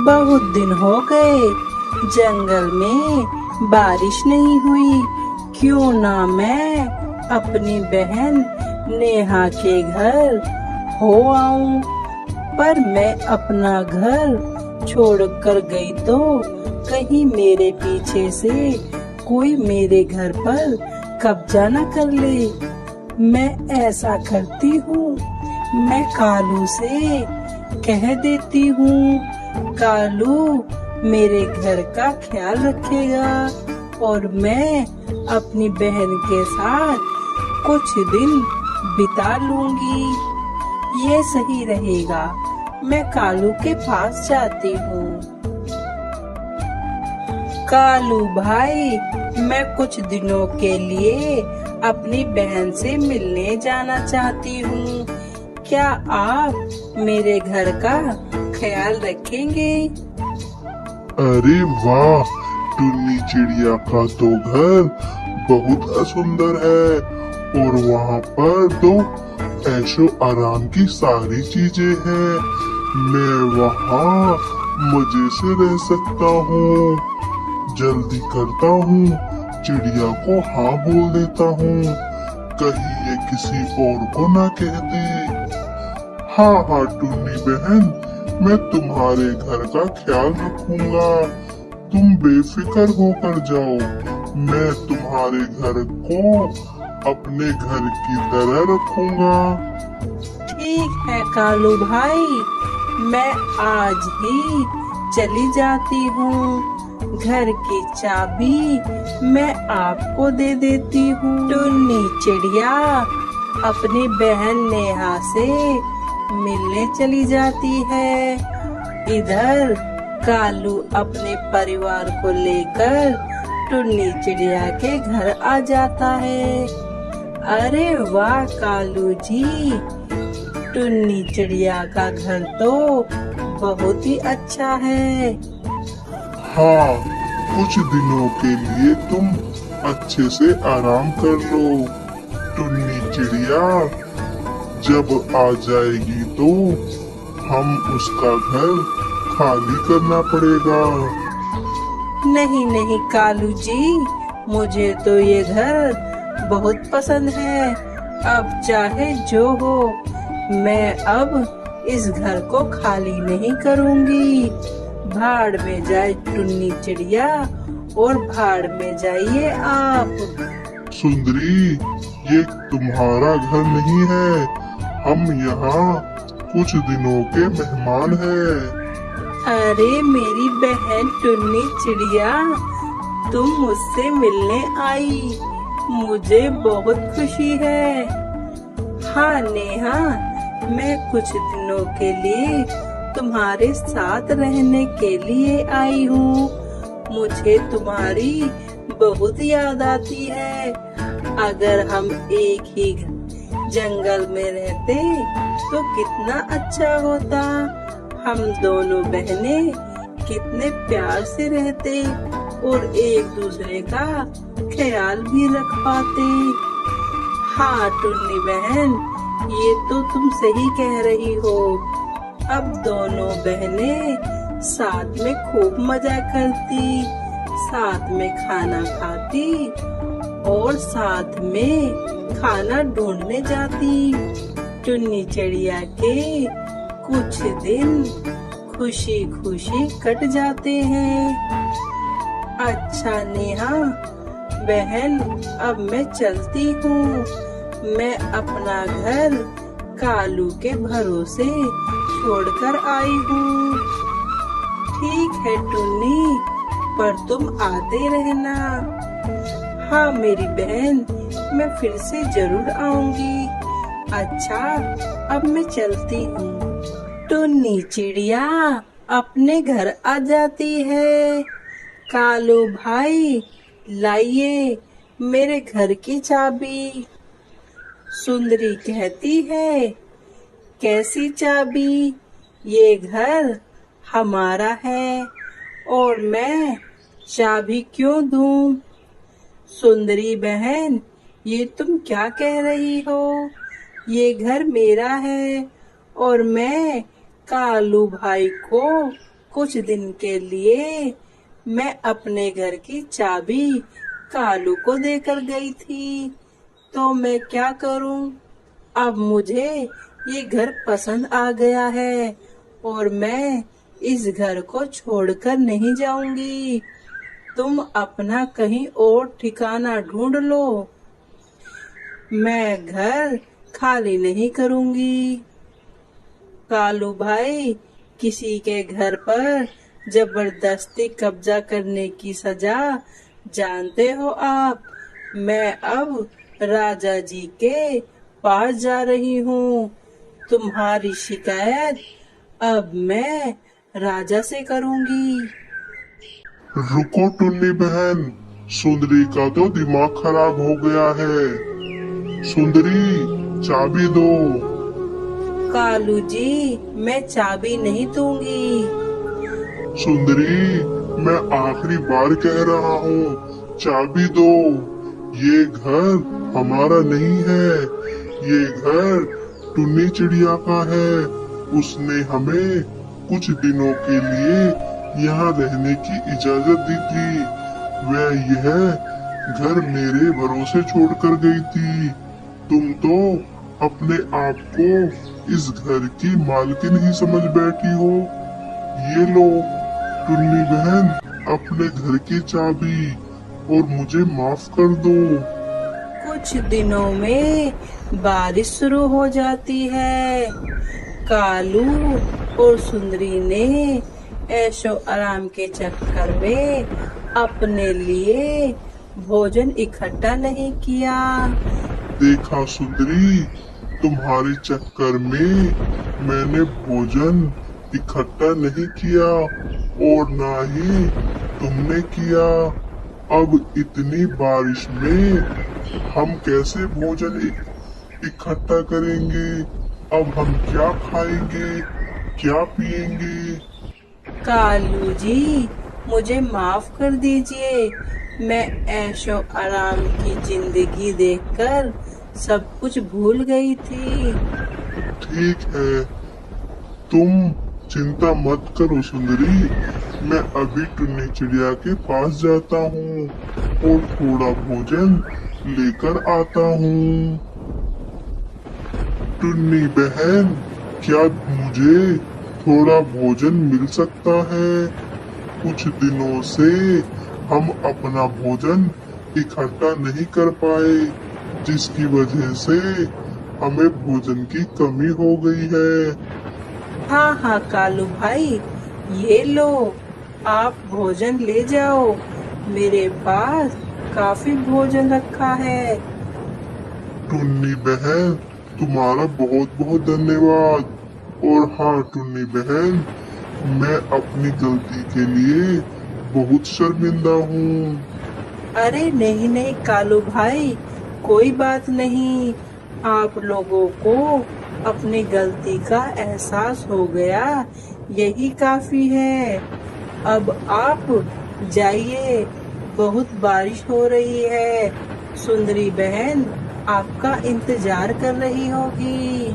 बहुत दिन हो गए, जंगल में बारिश नहीं हुई। क्यों ना मैं अपनी बहन नेहा के घर हो आऊं। पर मैं अपना घर छोड़कर गई तो कहीं मेरे पीछे से कोई मेरे घर पर कब्जा न कर ले। मैं ऐसा करती हूँ, मैं कालू से कह देती हूँ, कालू मेरे घर का ख्याल रखेगा और मैं अपनी बहन के साथ कुछ दिन बिता लूंगी। ये सही रहेगा। मैं कालू के पास जाती हूँ। कालू भाई, मैं कुछ दिनों के लिए अपनी बहन से मिलने जाना चाहती हूँ। क्या आप मेरे घर का ख्याल रखेंगे? अरे वाह, टुन्नी चिड़िया का तो घर बहुत सुंदर है और वहाँ पर तो ऐशो आराम की सारी चीजें हैं। मैं वहाँ मजे से रह सकता हूँ। जल्दी करता हूँ, चिड़िया को हाँ बोल देता हूँ, कहीं ये किसी और को ना कह दे। हाँ हाँ टुन्नी बहन, मैं तुम्हारे घर का ख्याल रखूंगा। तुम बेफिक्र होकर जाओ, मैं तुम्हारे घर को अपने घर की तरह रखूंगा। ठीक है कालू भाई, मैं आज ही चली जाती हूँ। घर की चाबी मैं आपको दे देती हूँ। टुन्नी चिड़िया अपनी बहन नेहा से मिलने चली जाती है। इधर कालू अपने परिवार को लेकर टुन्नी चिड़िया के घर आ जाता है। अरे वाह कालू जी, टुन्नी चिड़िया का घर तो बहुत ही अच्छा है। हाँ, कुछ दिनों के लिए तुम अच्छे से आराम कर लो। टुन्नी चिड़िया जब आ जाएगी तो हम उसका घर खाली करना पड़ेगा। नहीं नहीं कालू जी, मुझे तो ये घर बहुत पसंद है। अब चाहे जो हो, मैं अब इस घर को खाली नहीं करूँगी। भाड़ में जाए टुन्नी चिड़िया और भाड़ में जाइए आप। सुंदरी, ये तुम्हारा घर नहीं है, हम यहाँ कुछ दिनों के मेहमान हैं। अरे मेरी बहन टुन्नी चिड़िया, तुम मुझसे मिलने आई, मुझे बहुत खुशी है। हाँ नेहा, मैं कुछ दिनों के लिए तुम्हारे साथ रहने के लिए आई हूँ। मुझे तुम्हारी बहुत याद आती है। अगर हम एक ही जंगल में रहते तो कितना अच्छा होता। हम दोनों बहनें कितने प्यार से रहते और एक दूसरे का ख्याल भी रख पाते। हाँ टुन्नी बहन, ये तो तुम सही कह रही हो। अब दोनों बहनें साथ में खूब मजा करती, साथ में खाना खाती और साथ में खाना ढूंढने जाती। टुन्नी चिड़िया के कुछ दिन खुशी खुशी कट जाते हैं। अच्छा नेहा बहन, अब मैं चलती हूँ। मैं अपना घर कालू के भरोसे छोड़कर आई हूँ। ठीक है टुन्नी, पर तुम आते रहना। हाँ मेरी बहन, मैं फिर से जरूर आऊंगी। अच्छा, अब मैं चलती हूँ। टुन्नी चिड़िया अपने घर आ जाती है। कालू भाई, लाइए मेरे घर की चाबी। सुंदरी कहती है, कैसी चाबी? ये घर हमारा है और मैं चाबी क्यों दूं? सुंदरी बहन, ये तुम क्या कह रही हो? ये घर मेरा है और मैं कालू भाई को कुछ दिन के लिए मैं अपने घर की चाबी कालू को देकर गई थी, तो मैं क्या करूं? अब मुझे ये घर पसंद आ गया है और मैं इस घर को छोड़कर नहीं जाऊंगी। तुम अपना कहीं और ठिकाना ढूंढ लो, मैं घर खाली नहीं करूंगी। कालू भाई, किसी के घर पर जबरदस्ती कब्जा करने की सजा जानते हो आप। मैं अब राजा जी के पास जा रही हूँ। तुम्हारी शिकायत अब मैं राजा से करूंगी। रुको टुन्नी बहन, सुंदरी का तो दिमाग खराब हो गया है। सुंदरी, चाबी दो। कालू जी, मैं चाबी नहीं दूंगी। सुंदरी, मैं आखिरी बार कह रहा हूँ, चाबी दो। ये घर हमारा नहीं है, ये घर टुन्नी चिड़िया का है। उसने हमें कुछ दिनों के लिए यहाँ रहने की इजाजत दी थी। वह यह घर मेरे भरोसे छोड़कर गई थी। तुम तो अपने आप को इस घर की मालकिन ही समझ बैठी हो। ये लो टुन्नी बहन, अपने घर की चाबी, और मुझे माफ कर दो। कुछ दिनों में बारिश शुरू हो जाती है। कालू और सुंदरी ने ऐशो आराम के चक्कर में अपने लिए भोजन इकट्ठा नहीं किया। देखा सुंदरी, तुम्हारे चक्कर में मैंने भोजन इकट्ठा नहीं किया और ना ही तुमने किया। अब इतनी बारिश में हम कैसे भोजन इकट्ठा करेंगे? अब हम क्या खाएंगे, क्या पिएंगे? कालू जी, मुझे माफ कर दीजिए। मैं ऐशो आराम की जिंदगी देखकर सब कुछ भूल गई थी। ठीक है, तुम चिंता मत करो सुंदरी। मैं अभी टुन्नी चिड़िया के पास जाता हूँ और थोड़ा भोजन लेकर आता हूँ। टुन्नी बहन, क्या मुझे थोड़ा भोजन मिल सकता है? कुछ दिनों से हम अपना भोजन इकट्ठा नहीं कर पाए, जिसकी वजह से हमें भोजन की कमी हो गई है। हाँ हाँ कालू भाई, ये लो, आप भोजन ले जाओ। मेरे पास काफी भोजन रखा है। टुन्नी बहन, तुम्हारा बहुत बहुत धन्यवाद। और हाँ टुन्नी बहन, मैं अपनी गलती के लिए बहुत शर्मिंदा हूँ। अरे नहीं नहीं कालू भाई, कोई बात नहीं। आप लोगों को अपनी गलती का एहसास हो गया, यही काफी है। अब आप जाइए, बहुत बारिश हो रही है। सुंदरी बहन आपका इंतजार कर रही होगी।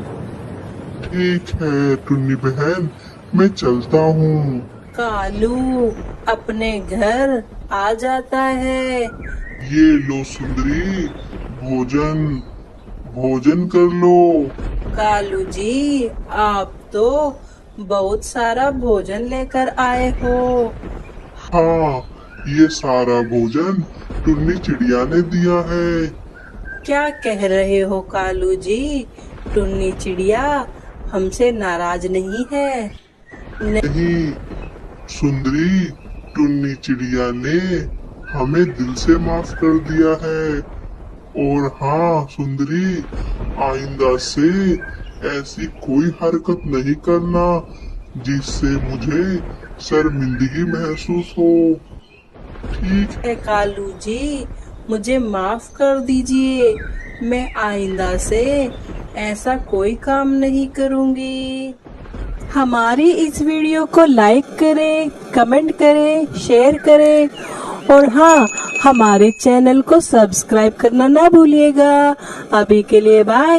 ठीक है टुन्नी बहन, मैं चलता हूँ। कालू अपने घर आ जाता है। ये लो सुंदरी, भोजन भोजन कर लो। कालू जी, आप तो बहुत सारा भोजन लेकर आए हो। हाँ, ये सारा भोजन टुन्नी चिड़िया ने दिया है। क्या कह रहे हो कालू जी? टुन्नी चिड़िया हमसे नाराज नहीं है? नहीं सुंदरी, टुन्नी चिड़िया ने हमें दिल से माफ कर दिया है। और हाँ सुंदरी, आइंदा से ऐसी कोई हरकत नहीं करना जिससे मुझे शर्मिंदगी महसूस हो। ठीक है कालू जी, मुझे माफ कर दीजिए। मैं आइंदा से ऐसा कोई काम नहीं करूंगी। हमारी इस वीडियो को लाइक करें, कमेंट करें, शेयर करें और हाँ, हमारे चैनल को सब्सक्राइब करना ना भूलिएगा। अभी के लिए बाय।